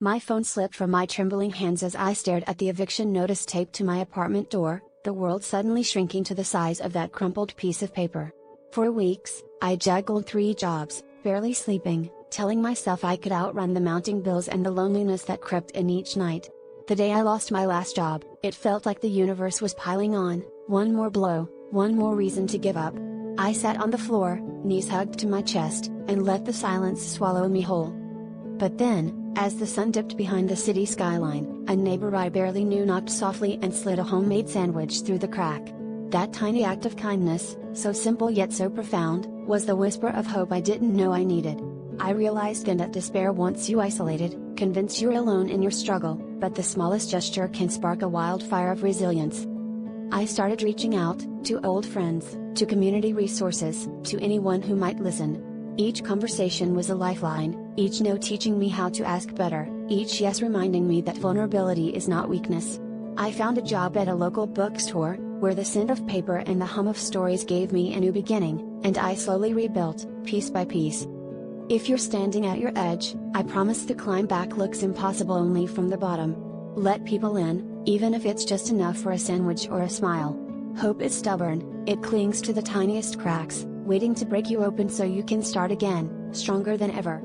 My phone slipped from my trembling hands as I stared at the eviction notice taped to my apartment door, the world suddenly shrinking to the size of that crumpled piece of paper. For weeks, I juggled 3 jobs, barely sleeping, telling myself I could outrun the mounting bills and the loneliness that crept in each night. The day I lost my last job, it felt like the universe was piling on, one more blow, one more reason to give up. I sat on the floor, knees hugged to my chest, and let the silence swallow me whole. But then, as the sun dipped behind the city skyline, a neighbor I barely knew knocked softly and slid a homemade sandwich through the crack. That tiny act of kindness, so simple yet so profound, was the whisper of hope I didn't know I needed. I realized then that despair wants you isolated, convinced you're alone in your struggle, but the smallest gesture can spark a wildfire of resilience. I started reaching out, to old friends, to community resources, to anyone who might listen. Each conversation was a lifeline, each no teaching me how to ask better, each yes reminding me that vulnerability is not weakness. I found a job at a local bookstore, where the scent of paper and the hum of stories gave me a new beginning, and I slowly rebuilt, piece by piece. If you're standing at your edge, I promise the climb back looks impossible only from the bottom. Let people in, even if it's just enough for a sandwich or a smile. Hope is stubborn, it clings to the tiniest cracks, waiting to break you open so you can start again, stronger than ever.